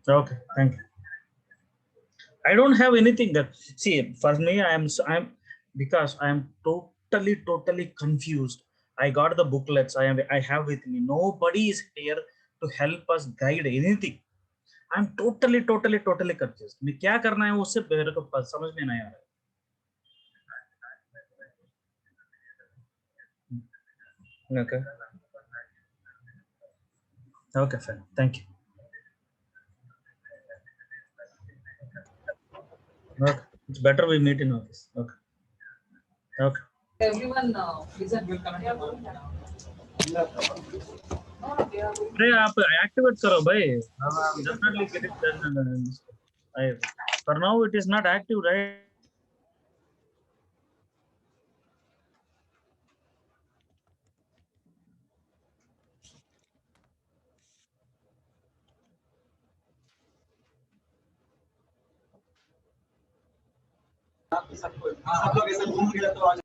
Okay, thank you. I don't have anything that, see, for me, I'm because I am totally confused. I got the booklets. I have with me. Nobody is here to help us guide anything. I'm totally confused. मैं क्या करना है उससे मेरे को समझ में नहीं आ रहा है. Okay. Okay, fine. Thank you. Okay. It's better we meet in office. Okay. Okay. Everyone will connect. अरे आप activate करो भाई. I'm definitely get it done. For now it is not active, right? सब लोग ऐसे घूम गए तो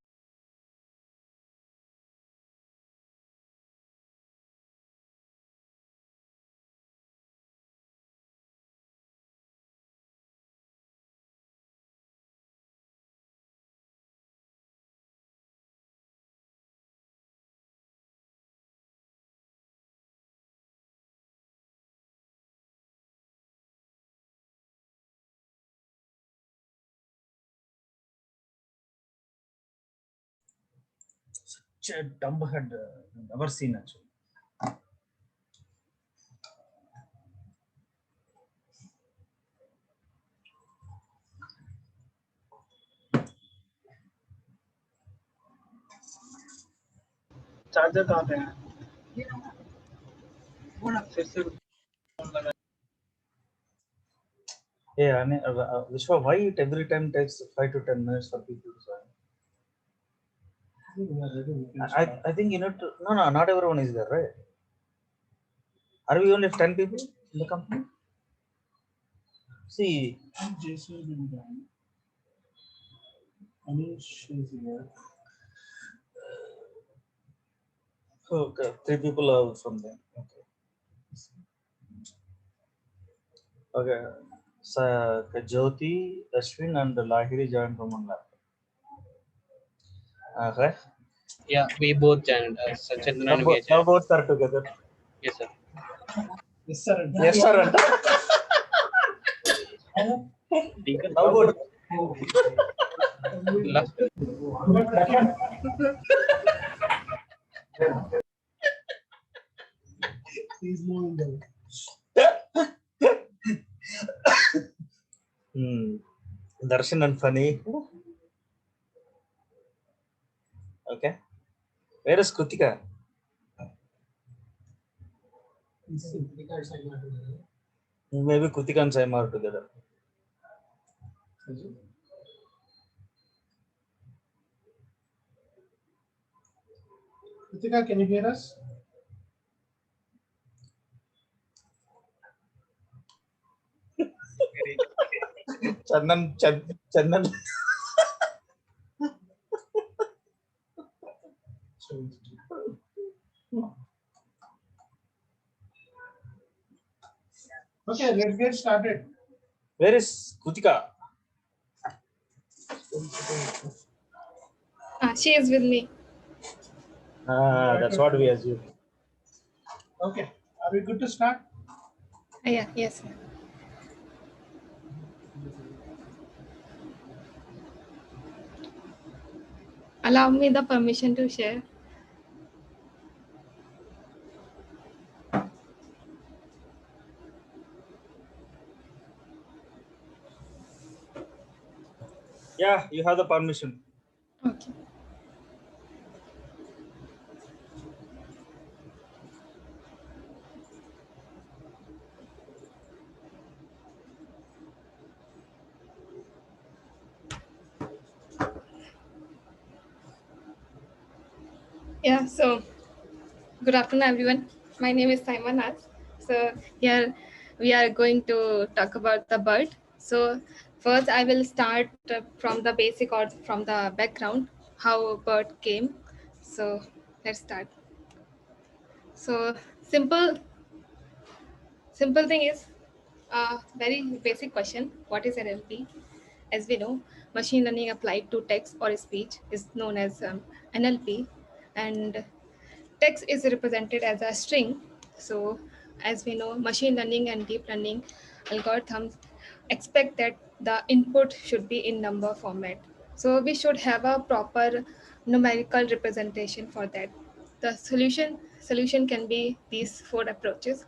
Such a dumb head. Never seen actually. Charger कहाँ पे है? वो ना फिर से Yeah, Vishwa, why it every time takes 5 to 10 minutes for people to join? I think you know to, no, not everyone is there, right? Are we only 10 people in the company? See, Jason been done. Anish is here. okay, 3 people are from there. Okay. Okay. So, Jyoti, Ashwin, and Lahiri joined from one laptop. Okay. Yeah, we both joined. Sachin and Now Vijay. both are together. Yes, sir. Yes, sir. Yes, sir. Now both. He's moving there. Darshan and Funny. Okay. Where is Kutika? Maybe Kutika and Saima are together. Ritika, can you hear us? Chandan. Okay, let's get started. Where is Kutika? She is with me. That's what we assume. Okay, are we good to start? Yeah, yes. Allow me the permission to share. Yeah, you have the permission. Okay. Yeah, so good afternoon, everyone. My name is Saima Nath. So here we are going to talk about the bird. So first I will start from the basic or from the background, how bird came. So let's start. So simple thing is a very basic question. What is NLP? As we know, machine learning applied to text or speech is known as NLP, and text is represented as a string. So, as we know, machine learning and deep learning algorithms expect that the input should be in number format. So, we should have a proper numerical representation for that. The solution can be these four approaches.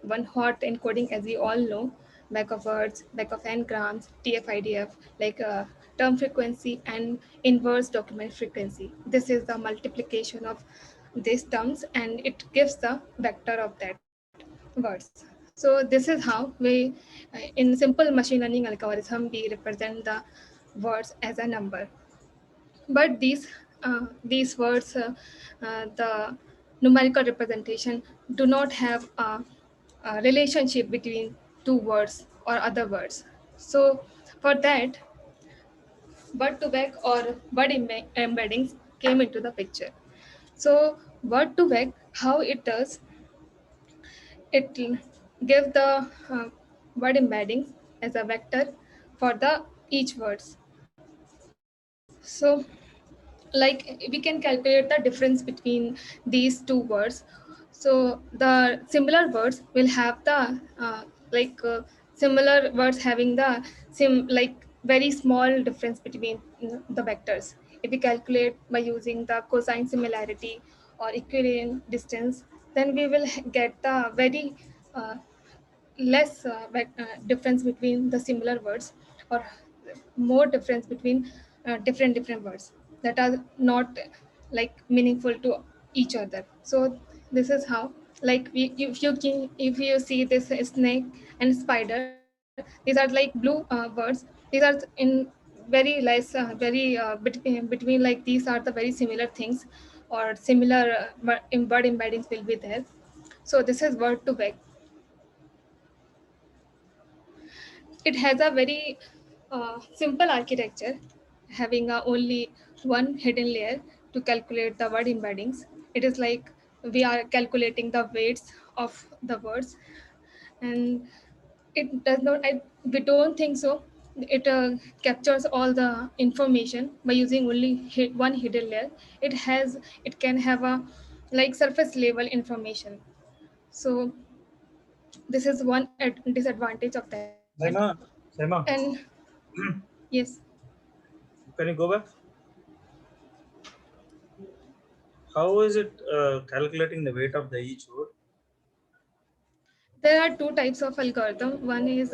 One hot encoding, as we all know, back of words, back of n-grams, TF-IDF, like term frequency and inverse document frequency. This is the multiplication of these terms and it gives the vector of that words. So this is how we, in simple machine learning algorithm, we represent the words as a number. But these words, the numerical representation do not have a relationship between two words or other words. So for that, word to vec or embeddings came into the picture. So word to vec, how it does, it give the word embeddings as a vector for the each words. So like we can calculate the difference between these two words. So the similar words will have the similar words having the like very small difference between the vectors. If we calculate by using the cosine similarity or equivalent distance, then we will get the very uh, less difference between the similar words, or more difference between different words that are not like meaningful to each other. So this is how, like if you see this snake and spider, these are like blue words. These are in very less between, like these are the very similar things, or similar word embeddings will be there. So this is word to vec. It has a very simple architecture, having only one hidden layer to calculate the word embeddings. It is like we are calculating the weights of the words, and it does not. We don't think so. It captures all the information by using only one hidden layer. It has. It can have a like surface level information. So this is one disadvantage of that. Saima, And yes. can you go back? How is it calculating the weight of the each word? There are two types of algorithm. One is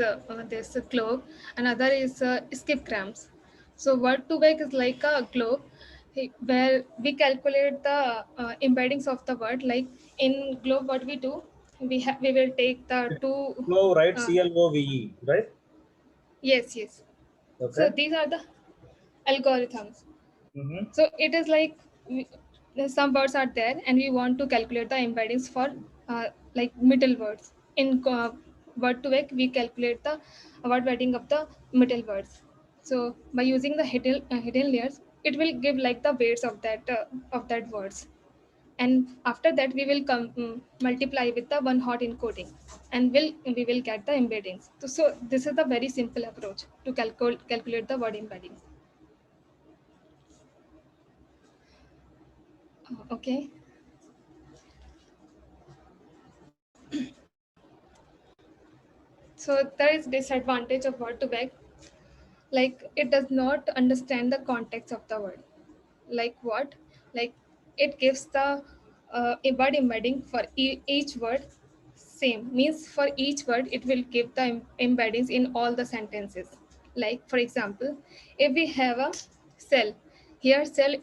this globe, another is skip grams. So word to vec is like a globe where we calculate the embeddings of the word. Like in globe, what we do, we will take the two. Clove, right? Uh, CLOVE, right? yes. So Okay. these are the algorithms. Mm-hmm. So it is like some words are there, and we want to calculate the embeddings for like middle words. In word to vec, we calculate the word embedding of the middle words. So by using the hidden layers, it will give like the weights of that words. And after that, we will multiply with the one hot encoding, and we will get the embeddings. So this is the very simple approach to calculate the word embeddings. Okay. So there is disadvantage of word to vec, like it does not understand the context of the word. Like what? Like it gives the a word embedding for each word same. Means for each word it will give the embeddings in all the sentences. Like for example, if we have a cell, here cell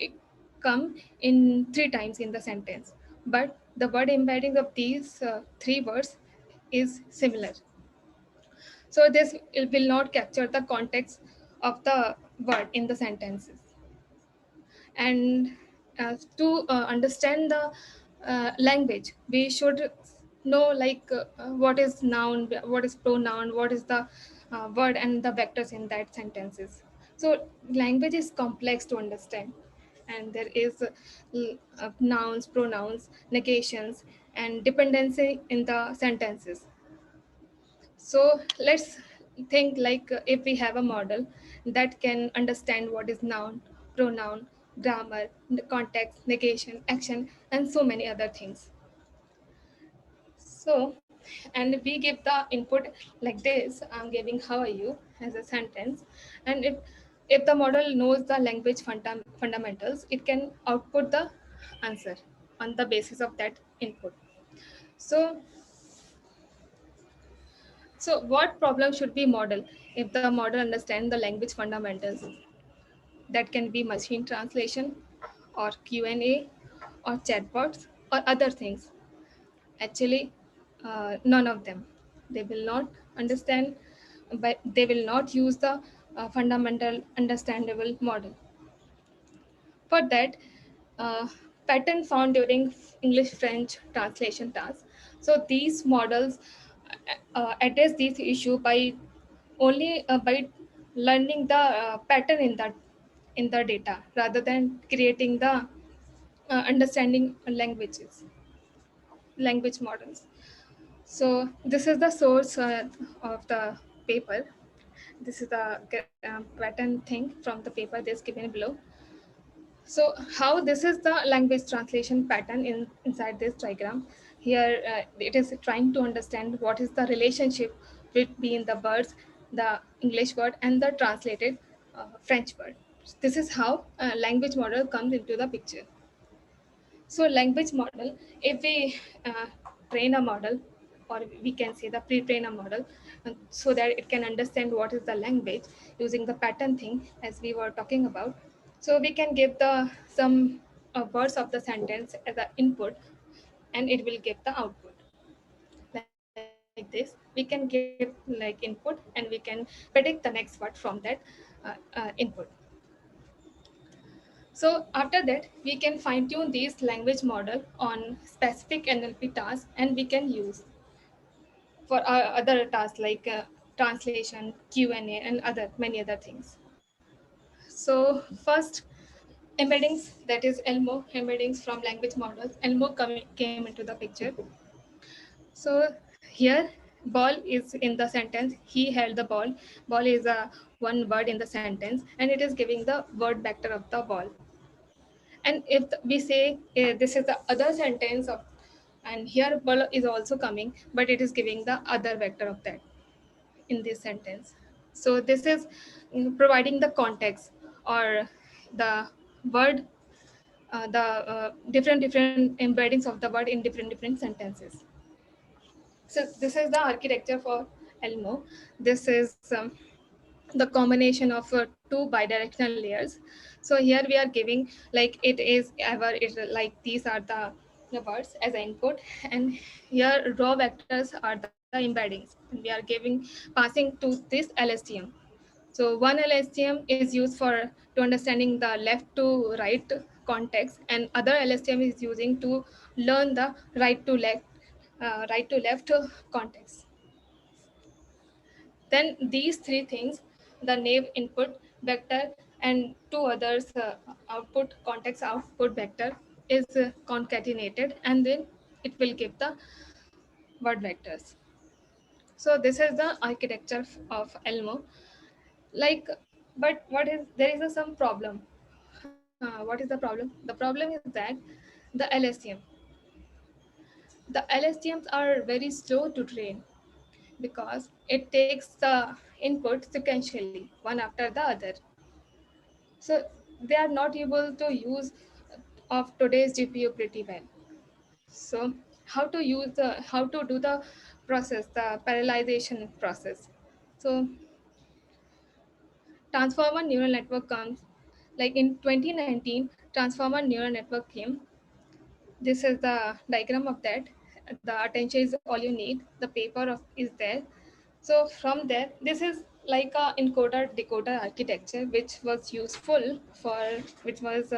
come in three times in the sentence, but the word embeddings of these three words is similar. So this will not capture the context of the word in the sentences. And to understand the language, we should know like what is noun, what is pronoun, what is the word and the vectors in that sentences. So language is complex to understand, and there is nouns, pronouns, negations, and dependency in the sentences. So let's think like if we have a model that can understand what is noun, pronoun, grammar, context, negation, action, and so many other things. So, and we give the input like this, I'm giving how are you as a sentence, and if the model knows the language fundamentals, it can output the answer on the basis of that input. So, so what problem should be model if the model understands the language fundamentals? That can be machine translation or Q&A or chatbots or other things. Actually, none of them. They will not understand, but they will not use the fundamental understandable model. For that, uh, pattern found during English French translation tasks. So these models address this issue by only by learning the pattern in the data rather than creating the understanding language models. So this is the source of the paper. This is the pattern thing from the paper that's given below. So how this is the language translation pattern inside this diagram. Here it is trying to understand what is the relationship between the words, the English word and the translated French word. This is how a language model comes into the picture. So language model, if we train a model, or we can say the pre-train a model, so that it can understand what is the language using the pattern thing as we were talking about. So we can give the some words of the sentence as the input, and it will give the output like this. We can give like input, and we can predict the next word from that input. So after that, we can fine tune these language model on specific NLP tasks, and we can use for other tasks like translation, Q&A, and other many other things. So first, embeddings, that is Elmo embeddings from language models. Elmo came into the picture. So here, ball is in the sentence. He held the ball. Ball is a one word in the sentence, and it is giving the word vector of the ball. And if we say this is the other sentence of, and here ball is also coming, but it is giving the other vector of that in this sentence. So this is providing the context or the word, the different embeddings of the word in different sentences. So this is the architecture for Elmo. This is the combination of two bidirectional layers. So here we are giving like it is ever it like these are the words as an input, and here raw vectors are the embeddings, and we are giving passing to this LSTM. So one LSTM is used for to understanding the left to right context, and other LSTM is using to learn the right to left context. Then these three things, the naive input vector and two others output context output vector is concatenated, and then it will give the word vectors. So this is the architecture of Elmo. Like, but what is there is some problem. What is the problem? The problem is that the LSTM. The LSTMs are very slow to train because it takes the input sequentially, one after the other. So they are not able to use of today's GPU pretty well. So how to do the process, the parallelization process. So transformer neural network comes like in 2019. Transformer neural network came. This is the diagram of that. The attention is all you need. The paper is there. So from there, this is like a encoder decoder architecture, which was useful for which was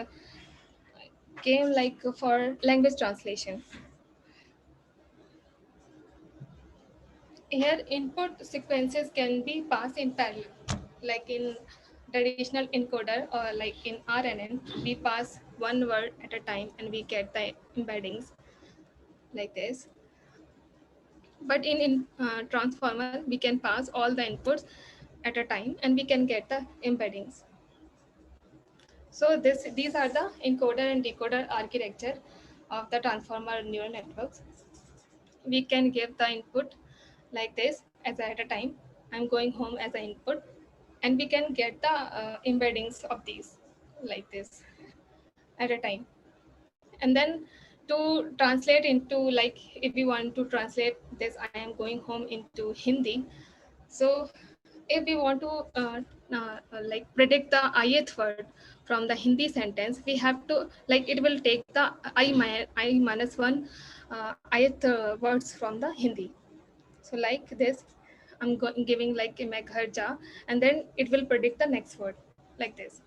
came like for language translation. Here, input sequences can be passed in parallel, like in traditional encoder or like in RNN, we pass one word at a time and we get the embeddings like this. But in transformer, we can pass all the inputs at a time and we can get the embeddings. So these are the encoder and decoder architecture of the transformer neural networks. We can give the input like this as at a time. I'm going home as an input, and we can get the embeddings of these like this at a time. And then to translate into, like, if we want to translate this, I am going home into Hindi. So if we want to like predict the ith word from the Hindi sentence, we have to, like, it will take the I minus one ith words from the Hindi. So like this, I'm giving like मैं घर जा, and then it will predict the next word like this.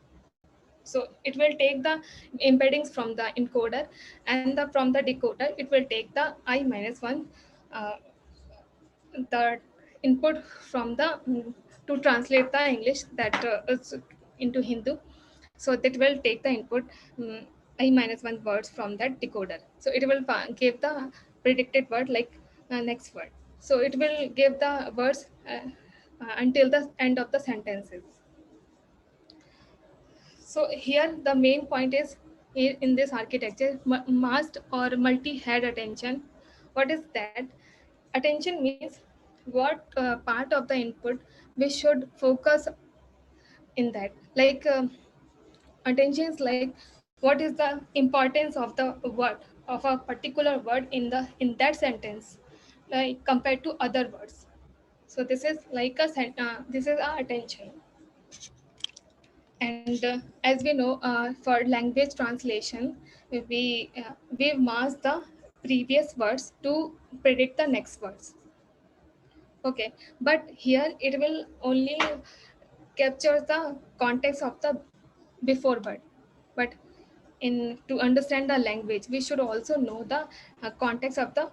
So it will take the embeddings from the encoder, and from the decoder it will take the I minus one uh, the input from the to translate the English that is into Hindu. So that will take the input I minus one words from that decoder. So it will give the predicted word like next word. So it will give the words until the end of the sentences. So here the main point is in this architecture, masked or multi-head attention. What is that? Attention means what part of the input we should focus in that. Like attention is like what is the importance of the word, of a particular word in that sentence, like compared to other words. So this is like this is our attention. And as we know, for language translation, we mask the previous words to predict the next words. Okay, but here it will only capture the context of the before word. But in to understand the language, we should also know the context of the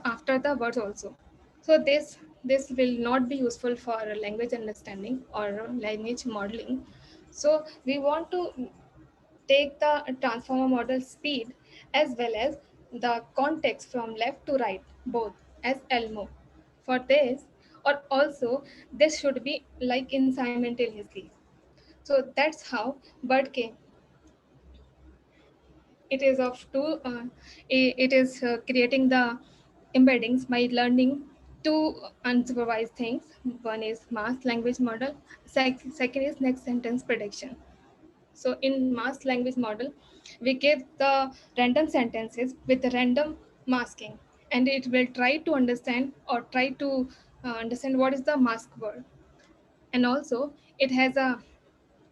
after the words also. So this will not be useful for language understanding or language modeling. So we want to take the transformer model speed as well as the context from left to right, both as Elmo. For this, or also this should be like in simultaneously. So that's how BERT came. It is of two. It is creating the embeddings by learning two unsupervised things. One is masked language model. Second is next sentence prediction. So in masked language model, we give the random sentences with random masking, and it will try to understand or try to understand what is the mask word. And also it has a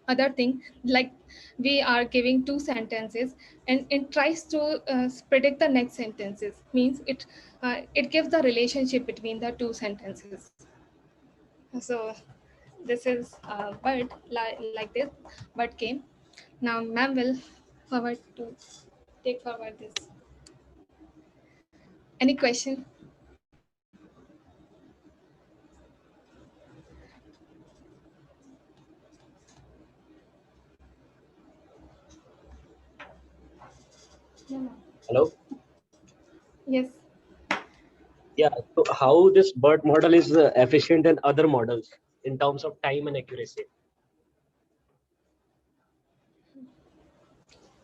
other thing, like we are giving two sentences and it tries to predict the next sentences, means it gives the relationship between the two sentences. So this is word like this word came. Now ma'am will forward to take forward this. Any question? No, ma'am. Hello. Yes. Yeah. So how this BERT model is efficient than other models in terms of time and accuracy?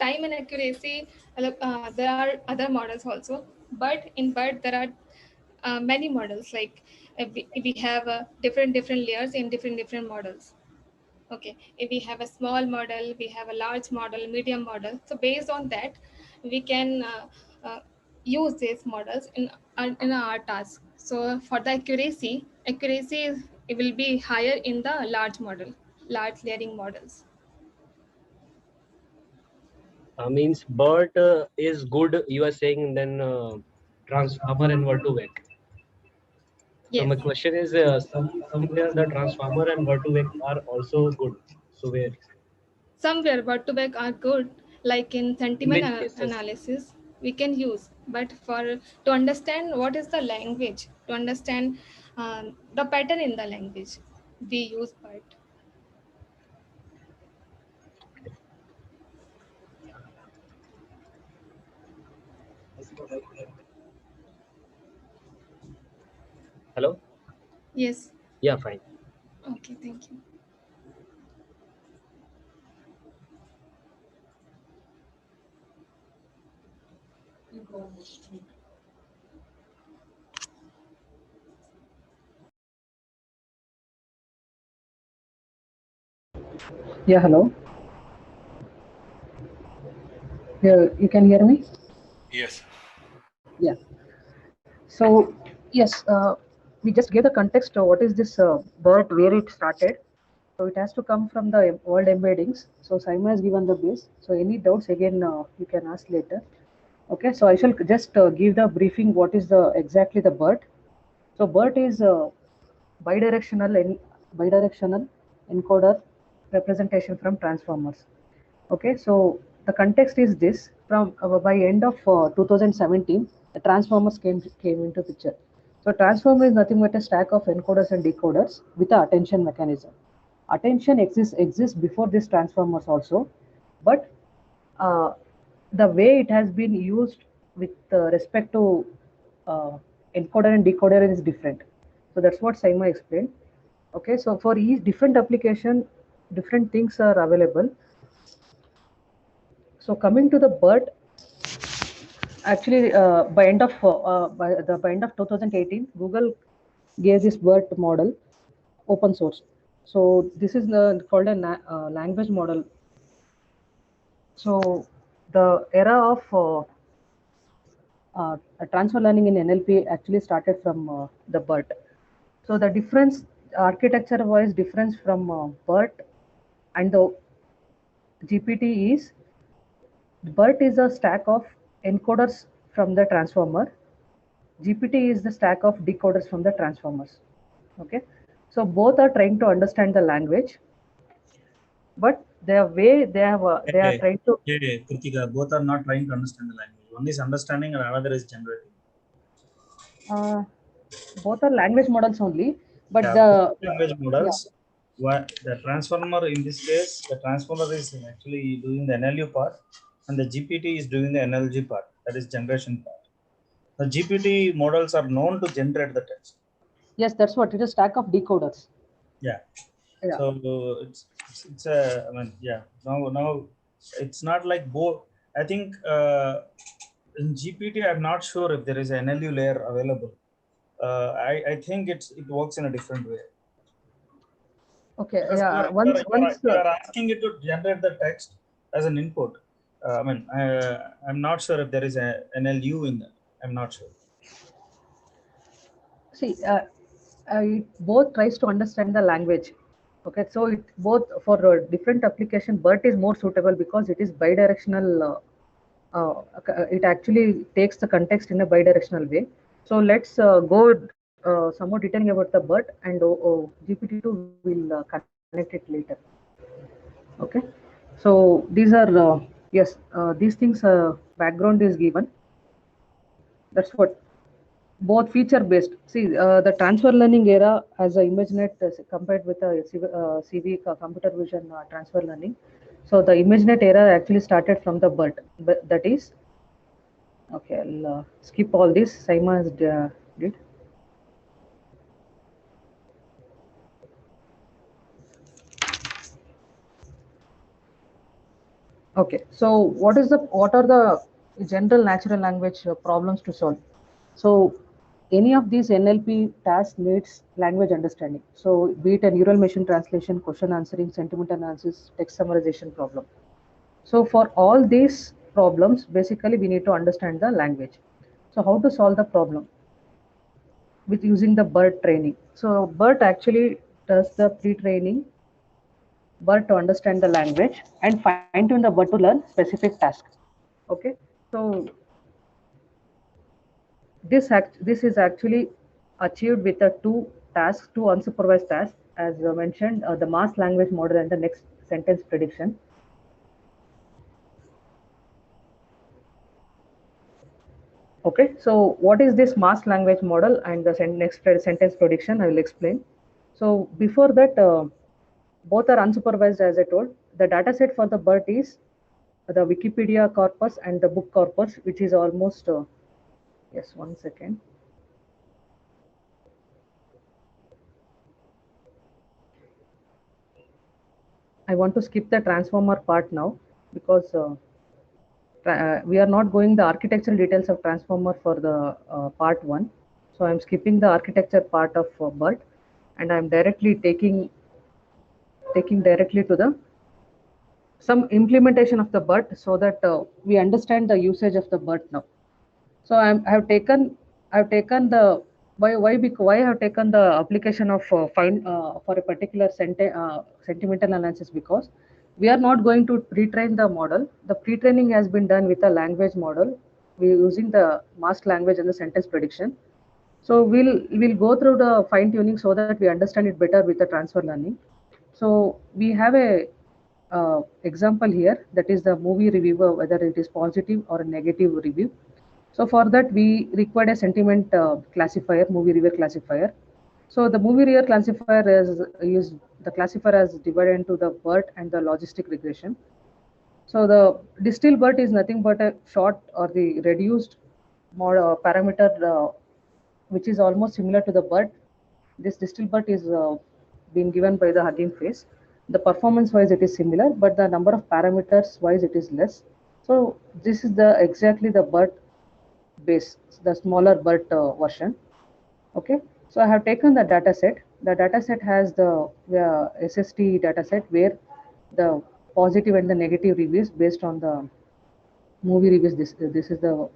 Time and accuracy, there are other models also, but in BERT there are many models. Like we have different layers in different models. Okay, if we have a small model, we have a large model, medium model. So based on that, we can use these models in our task. So for the accuracy it will be higher in the large layering models. Means BERT is good, you are saying, then transformer and Vertu-Vec. So Yes. my question is, somewhere the transformer and Vertu-Vec are also good. So where? Somewhere word to back are good, like in In sentiment which cases? analysis. we can use, but for to understand what is the language, to understand the pattern in the language, we use BERT. Hello? Yes. Yeah, fine. Okay, thank you. Yeah, hello. Yeah, you can hear me? Yes. Yeah. So, yes, we just gave the context of what is this BERT, where it started. So it has to come from the old embeddings. So Saima has given the base. So any doubts again, you can ask later. Okay, so I shall just give the briefing what is the exactly the BERT. So BERT is bidirectional encoder representation from transformers. Okay, so the context is this: from by end of 2017, the transformers came into picture. So transformer is nothing but a stack of encoders and decoders with a attention mechanism. Attention exists before this transformers also, but uh, the way it has been used with respect to encoder and decoder is different. So that's what Saima explained. Okay, so for each different application, different things are available. So coming to the BERT, actually by end of 2018, Google gave this BERT model open source. So this is called a language model. So the era of transfer learning in NLP actually started from the BERT. So the difference, architecture-wise difference from BERT and the GPT is, BERT is a stack of encoders from the transformer. GPT is the stack of decoders from the transformers. Okay, so both are trying to understand the language, but their way they are Hey, trying to. hey, Kritika, both are not trying to understand the language. One is understanding and another is generating. Uh, Both are language models only, but Yeah, both the language yeah. models. What the transformer in this case, the transformer is actually doing the NLU part, and the GPT is doing the NLG part. That is generation part. The GPT models are known to generate the text. Yes, that's what it is. Stack of decoders. Yeah. Yeah. So it's a, I mean, yeah. Now it's not like both. I think in GPT, I'm not sure if there is an NLU layer available. I think it works in a different way. Okay. Because Yeah. Once. you are asking it to generate the text as an input. I mean, I'm not sure if there is a NLU in that. I'm not sure. See, it both tries to understand the language. Okay, so it both for different application, BERT is more suitable because it is bidirectional. It actually takes the context in a bidirectional way. So let's go some more detailing about the BERT, and GPT-2 will connect it later. Okay, so these are yes, these things background is given. That's what both feature based. See, the transfer learning era as a ImageNet compared with the CV computer vision transfer learning. So the ImageNet era actually started from the BERT. But that is okay. I'll skip all this. Saima has did. Okay, so what are the general natural language problems to solve? So any of these NLP tasks needs language understanding. So be it a neural machine translation, question answering, sentiment analysis, text summarization problem. So for all these problems, basically we need to understand the language. So how to solve the problem? With using the BERT training. So BERT actually does the pre-training BERT to understand the language and fine tune the BERT to learn specific task. Okay, so this is actually achieved with the two tasks, two unsupervised tasks, as mentioned, the mass language model and the next sentence prediction. Okay, so what is this masked language model and the next sentence prediction? I will explain. So before that, both are unsupervised, as I told. The data set for the BERT is the Wikipedia corpus and the book corpus, which is almost, yes, 1 second. I want to skip the transformer part now because we are not going the architectural details of transformer for the part 1. So I'm skipping the architecture part of BERT, and I'm directly taking directly to the some implementation of the BERT so that we understand the usage of the BERT now. So I have taken the why I have taken the application of find for a particular sentimental analysis, because we are not going to pre-train the model. The pre-training has been done with a language model. We are using the masked language and the sentence prediction. So we'll go through the fine tuning so that we understand it better with the transfer learning. So we have a example here, that is the movie reviewer, whether it is positive or a negative review. So for that, we required a sentiment classifier, movie reviewer classifier. So the movie reviewer classifier is the classifier as divided into the BERT and the logistic regression. So the distilled BERT is nothing but a short or the reduced parameter, which is almost similar to the BERT. This distilled BERT is being given by the Hugging Face. The performance wise it is similar, but the number of parameters wise it is less. So this is the exactly the BERT base, the smaller BERT version. Okay, so I have taken the data set. The data set has the SST data set where the positive and the negative reviews based on the movie reviews. This is the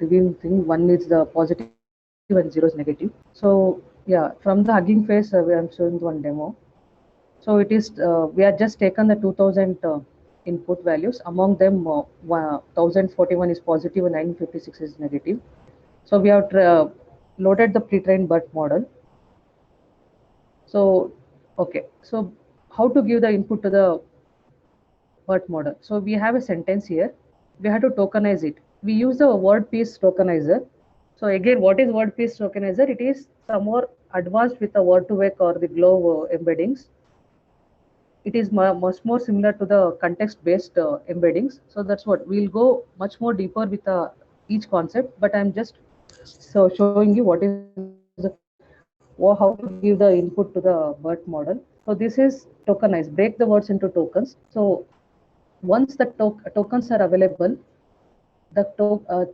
reviewing thing. One is the positive and zero is negative. So yeah, from the Hugging Face, I'm showing one demo. So it is we have just taken the 2000 input values. Among them, 1041 is positive and 956 is negative. So we have loaded the pre-trained BERT model. So okay, so how to give the input to the BERT model? So we have a sentence here. We have to tokenize it. We use the word piece tokenizer. So again, what is word piece tokenizer? It is some more advanced with the word2vec or the Glove embeddings. It is much more similar to the context-based embeddings. So that's what we'll go much more deeper with each concept. But I'm just showing you what is how to give the input to the BERT model. So this is tokenized. Break the words into tokens. So once the tokens are available, the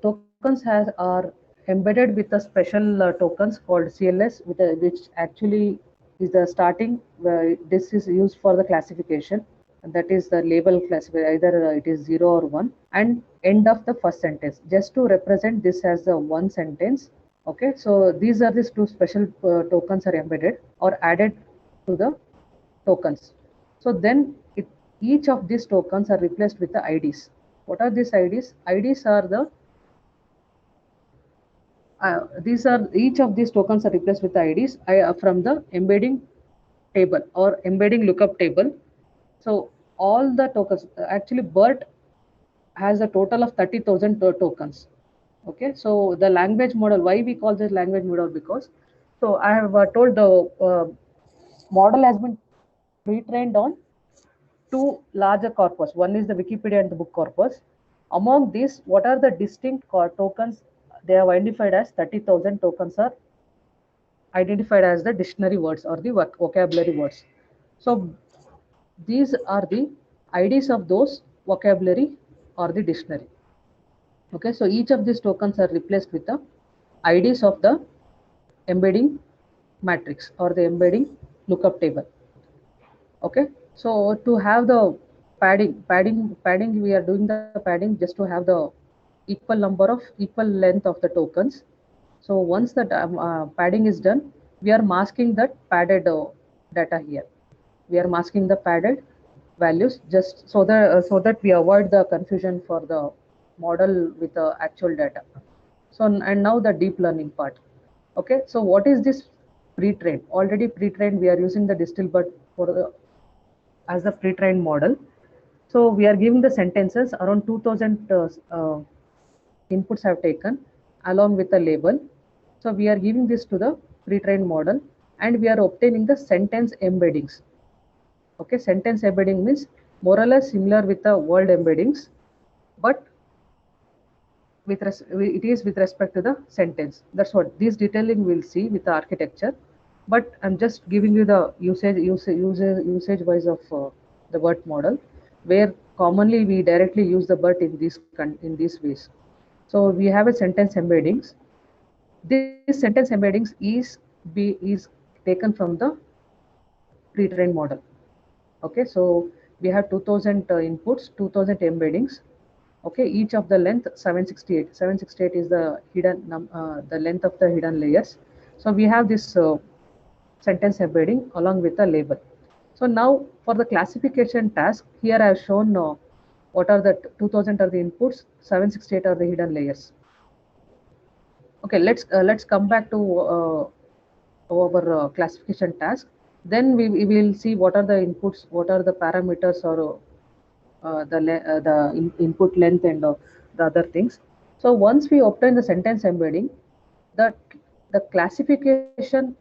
tokens are embedded with the special tokens called CLS, which actually is the starting. This is used for the classification, and that is the label classifier. Either it is 0 or 1, and end of the first sentence, just to represent this as the one sentence. Okay, so these are these two special tokens are embedded or added to the tokens. So then each of these tokens are replaced with the IDs. What are these IDs? IDs are the each of these tokens are replaced with the IDs from the embedding table or embedding lookup table. So all the tokens, actually BERT has a total of 30,000 tokens. Okay, so the language model, why we call this language model? Because so I have told the model has been pre-trained on two larger corpus. One is the Wikipedia and the book corpus. Among these, what are the distinct tokens? They have identified as 30,000 tokens are identified as the dictionary words or the vocabulary words. So these are the IDs of those vocabulary or the dictionary. Okay, so each of these tokens are replaced with the IDs of the embedding matrix or the embedding lookup table. Okay, so to have the padding, we are doing the padding just to have the equal length of the tokens. So once that padding is done, we are masking that padded data here. We are masking the padded values just so that we avoid the confusion for the model with the actual data. So and now the deep learning part. Okay, so what is this pre-trained? Already pre-trained, we are using the distilled BERT as the pre-trained model. So we are giving the sentences around 2000 inputs have taken along with the label. So we are giving this to the pre-trained model and we are obtaining the sentence embeddings. Okay, sentence embedding means more or less similar with the word embeddings, but it is with respect to the sentence. That's what this detailing we'll see with the architecture. But I'm just giving you the usage wise of the BERT model, where commonly we directly use the BERT in these ways. So we have a sentence embeddings. This sentence embeddings is taken from the pre-trained model. Okay, so we have 2000 inputs, 2000 embeddings. Okay, each of the length 768. 768 is the the length of the hidden layers. So we have this sentence embedding along with the label. So now for the classification task, here I have shown what are the 2000 are the inputs, 768 are the hidden layers. Okay, let's come back to our classification task. Then we will see what are the inputs, what are the parameters or the input length and the other things. So once we obtain the sentence embedding, the classification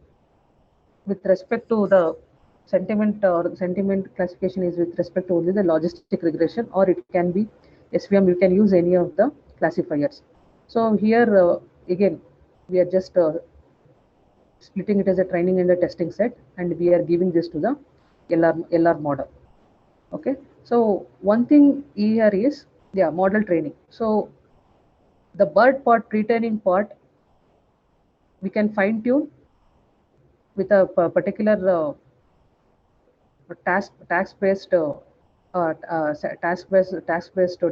with respect to the sentiment classification is with respect to only the logistic regression, or it can be SVM. You can use any of the classifiers. So here again we are just splitting it as a training and a testing set, and we are giving this to the LR model. Okay, so one thing here is model training. So the BERT part, pre-training part, we can fine tune with a particular task based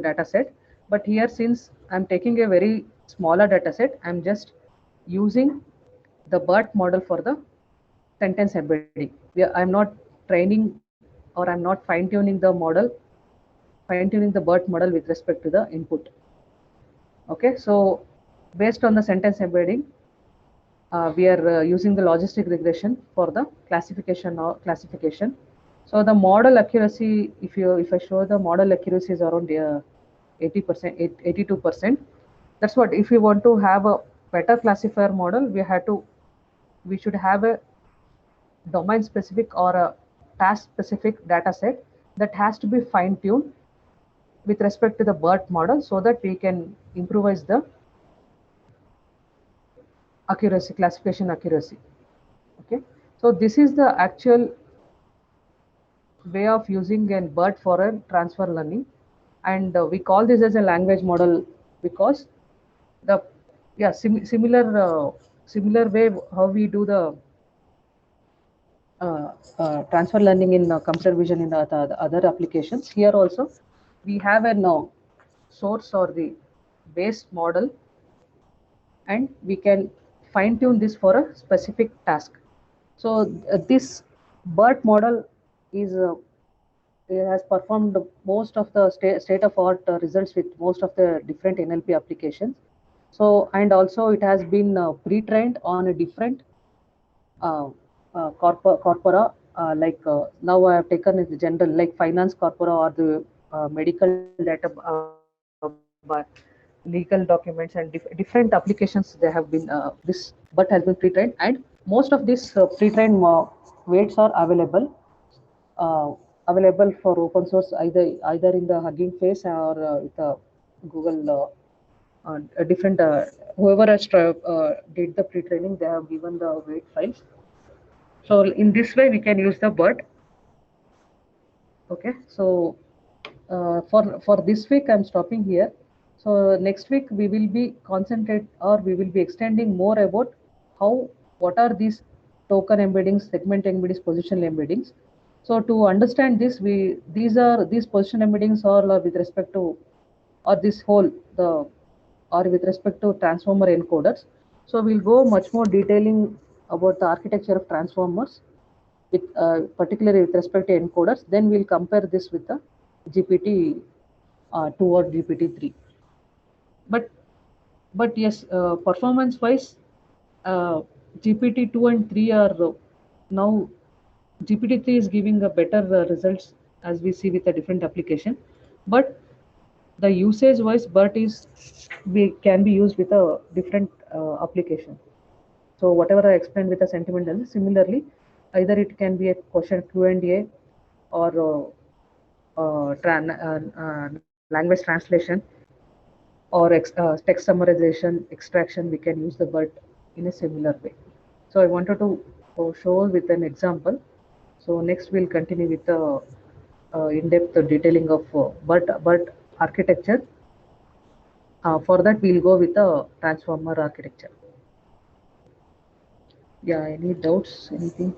data set. But here, since I'm taking a very smaller data set, I'm just using the BERT model for the sentence embedding. I'm not training or I'm not fine tuning the model, fine tuning the BERT model with respect to the input. Okay, so based on the sentence embedding, we are using the logistic regression for the classification. So the model accuracy, if I show the model accuracy is around 80%, 82%. That's what, if you want to have a better classifier model, we should have a domain specific or a task specific data set that has to be fine tuned with respect to the BERT model, so that we can improvise the accuracy, classification accuracy. Okay, so this is the actual way of using a BERT for a transfer learning, and we call this as a language model because the similar way how we do the transfer learning in computer vision in the other applications. Here also we have a source or the base model, and we can fine tune this for a specific task. So this BERT model is it has performed most of the state of art results with most of the different NLP applications. So, and also it has been pre-trained on a different corpora, like now I have taken the general like finance corpora or the medical data, legal documents and different applications. They have been this BERT has been pre-trained, and most of these pre-trained weights are available for open source, either in the Hugging Face or with Google. Different whoever has did the pre-training, they have given the weight files. So in this way we can use the BERT. Okay, so for this week I'm stopping here. So next week we will be we will be extending more about what are these token embeddings, segment embeddings, positional embeddings. So to understand this, these position embeddings are with respect to, or this whole or with respect to transformer encoders. So we'll go much more detailing about the architecture of transformers, with particularly with respect to encoders. Then we'll compare this with the GPT 2 or GPT 3. But yes, performance wise, GPT 2 and 3 are now, GPT 3 is giving a better results as we see with a different application. But the usage wise BERT can be used with a different application. So whatever I explained with the sentimental, similarly, either it can be a question Q&A or language translation or text summarization, extraction. We can use the BERT in a similar way. So I wanted to show with an example. So next we'll continue with the in-depth detailing of BERT architecture. For that, we'll go with the transformer architecture. Yeah, any doubts, anything?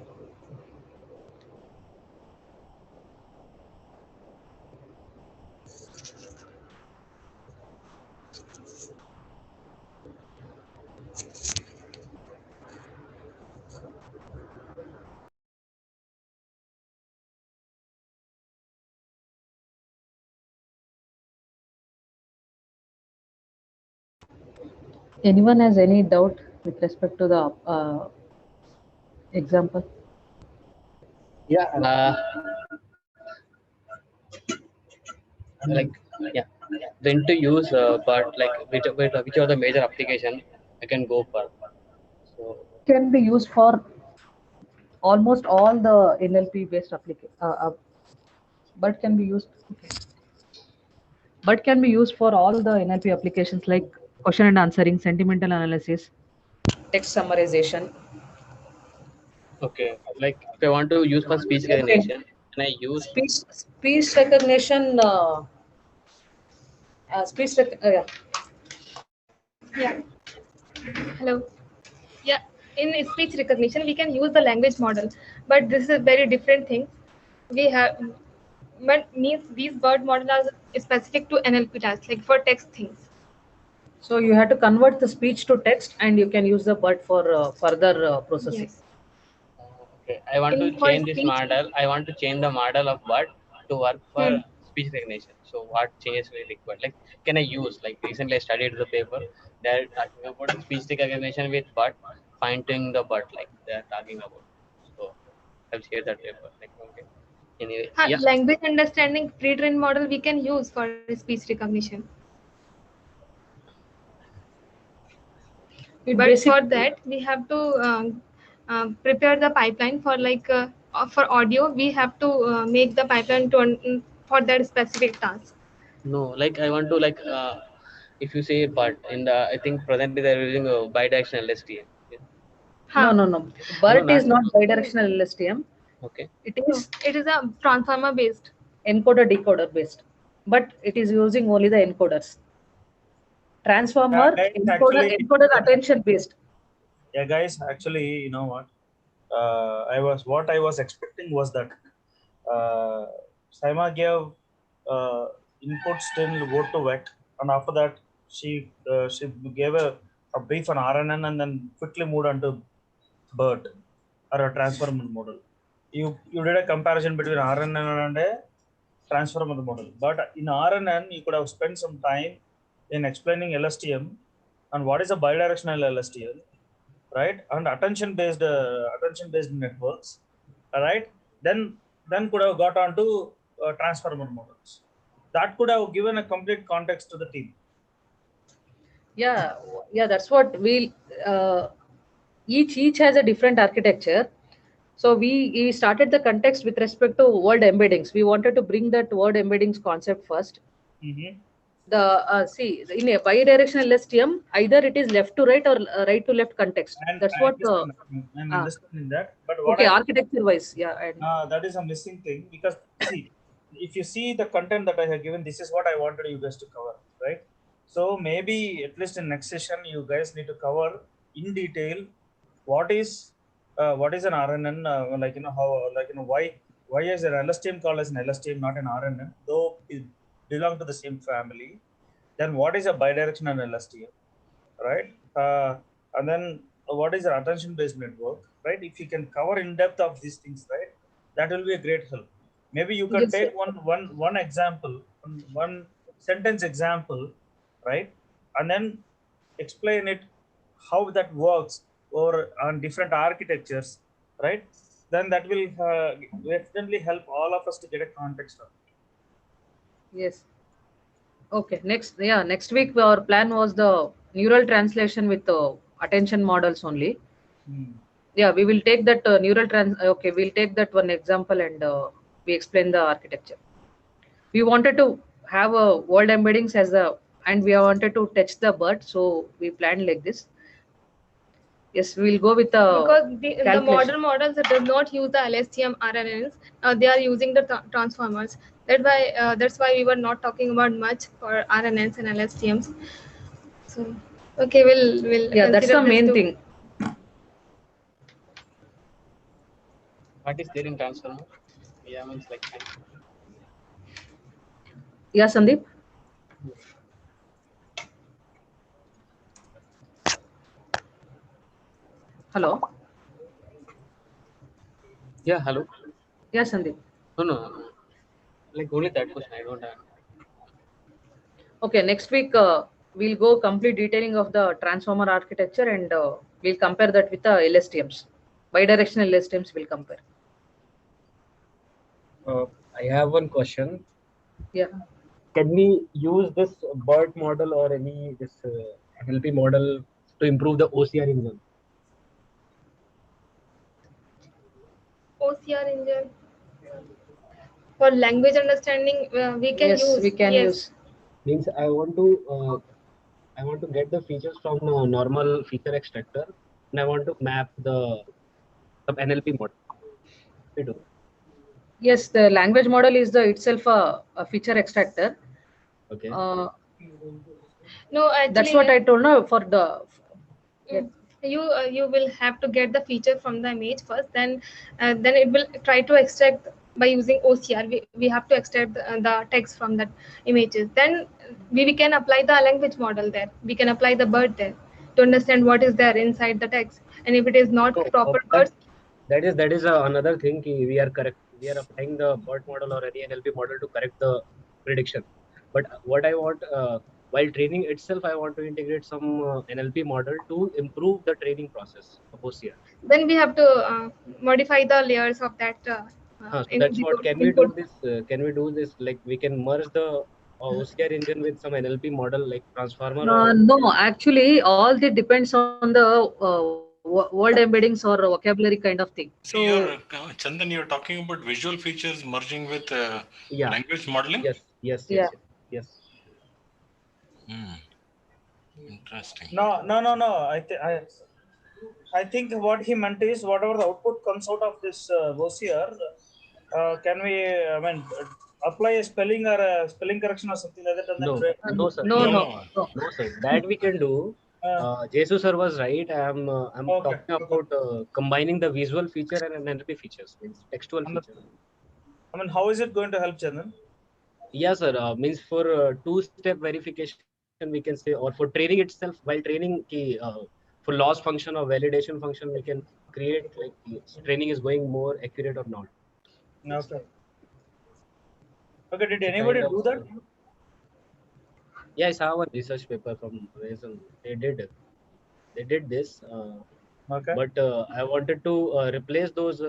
Anyone has any doubt with respect to the example? Yeah. Like, yeah, when to use, but like which are the major application I can go for? So Can be used for almost all the NLP based application. But can be used. Okay. But can be used for all the NLP applications like question and answering, sentimental analysis, text summarization. okay, like if I want to use for speech Okay. recognition, can I use? Speech recognition. Yeah. Yeah. Hello. Yeah. In speech recognition, we can use the language model, but this is a very different thing. We have, but means these BERT models are specific to NLP tasks, like for text things. So you have to convert the speech to text, and you can use the BERT for further processing. Yes. Okay, I want to For change this speech, model. I want to change the model of BERT to work for hmm. speech recognition. So what changes will required? Like, can I use? Like recently, I studied the paper. They're talking about speech recognition with BERT, fine tuning the BERT. Like they're talking about. So I'll share that paper. Like, okay. Anyway, yeah. Language understanding pre-trained model we can use for speech recognition. But for that, we have to prepare the pipeline for for audio. We have to make the pipeline for that specific task. No, like I want to like if you say BERT in the, I think presently they're using a bidirectional LSTM. No. BERT is not bidirectional LSTM. Okay. It is It is a transformer based. encoder decoder based, but it is using only the encoders. Transformer guys, encoder attention based. Yeah, guys, actually, you know what? What I was expecting was that Saima gave inputs till go to wet, and after that she gave a brief on RNN and then quickly moved on to BERT or a transformer model. You did a comparison between RNN and a transformer model, but in RNN you could have spent some time in explaining LSTM and what is a bidirectional LSTM, right? And attention based networks, right? Then could have got on to transformer models. That could have given a complete context to the team. Yeah, that's what we'll each has a different architecture. So we started the context with respect to word embeddings. We wanted to bring that word embeddings concept first. Mm-hmm. See, in a bidirectional LSTM, either it is left to right or right to left context. And That's I what I'm understanding that, but what okay, architecture wise, yeah. And that is a missing thing, because see, if you see the content that I have given, this is what I wanted you guys to cover, right? So maybe at least in next session, you guys need to cover in detail what is an RNN, why is an LSTM called as an LSTM, not an RNN, though it belong to the same family. Then what is a bidirectional LSTM, right? And then what is an attention based network, right? If you can cover in depth of these things, right, that will be a great help. Maybe you can Yes, take sir. one example, one sentence example, right, and then explain it how that works or on different architectures, right? Then that will definitely help all of us to get a context of it. Yes. Okay, next week our plan was the neural translation with attention models only. Yeah, we will take that okay, we'll take that one example and we explain the architecture. We wanted to have a world embeddings and we wanted to touch the BERT, so we planned like this. Yes, we'll go with because the calculation. models that do not use the LSTM RNNs, they are using the transformers. That's why we were not talking about much for RNNs and LSTMs. So okay, we'll Yeah, that's the consider this main too. thing. What is there in transformer? Yeah, means like. Yeah, Sandeep. Hello. Yeah, hello. Yeah, Sandeep. No. Like only that question. I don't have. Okay, next week we'll go complete detailing of the transformer architecture and we'll compare that with the LSTMs. Bidirectional LSTMs we'll compare. I have one question. Yeah. Can we use this BERT model or any this NLP model to improve the OCR engine? OCR engine for language understanding, we can Yes, use. we can Yes. use. Means I want to get the features from a normal feature extractor, and I want to map the some NLP model. We do. Yes, the language model is itself a feature extractor. Okay. No, actually, That's what I told. No, for the Mm. You will have to get the feature from the image first, then it will try to extract by using OCR. We have to extract the text from that images. Then we can apply the language model there. We can apply the BERT there to understand what is there inside the text. And if it is not So proper BERT, that is another thing. We are correct. We are applying the BERT model or any NLP model to correct the prediction. But what I want while training itself, I want to integrate some NLP model to improve the training process of OCR. then we have to modify the layers of that So that's what. Can we do input. this? Can we do this? Like we can merge the OCR engine with some NLP model like transformer or no, actually, all it depends on the word embeddings or vocabulary kind of thing. See, Chandan, you're talking about visual features merging with yeah. language modeling? Yes. Interesting. No. I think what he meant is whatever the output comes out of this OCR, can we, I mean, apply a spelling or a spelling correction or something like that? And No, then no, sir. No, sir. That we can do. Jesus sir was right. I'm Okay. talking about combining the visual feature and NLP features, means textual feature. I mean, how is it going to help, Chandan? Yeah, sir. Means for two-step verification, we can say, or for training itself, while training for loss function or validation function, we can create like training is going more accurate or not. Okay. Okay. Did It's a anybody kind do of, that? yeah, I saw one research paper from Reason. They did this. Okay. But I wanted to replace those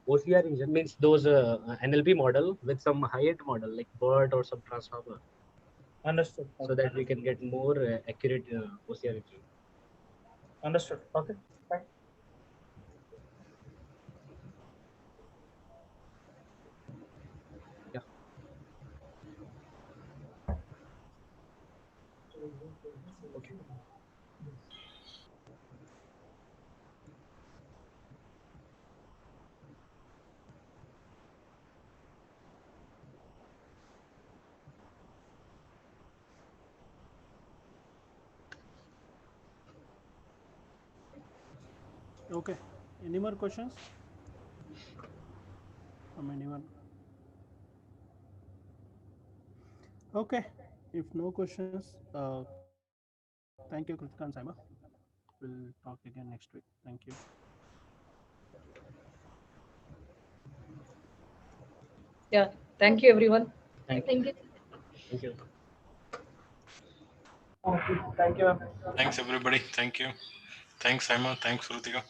OCR engine, means those NLP model with some high-end model like BERT or some transformer, Understood. so that we can get more accurate OCR engine. Understood. Okay. Fine. Yeah. Okay. Okay. Any more questions from anyone? Okay. If no questions, thank you, Kritika and Saima. We'll talk again next week. Thank you. Yeah. Thank you, everyone. Thank Thank you. you. Thank you. Thanks, everybody. Thank you. Thanks, Simon. Thanks, Rutika.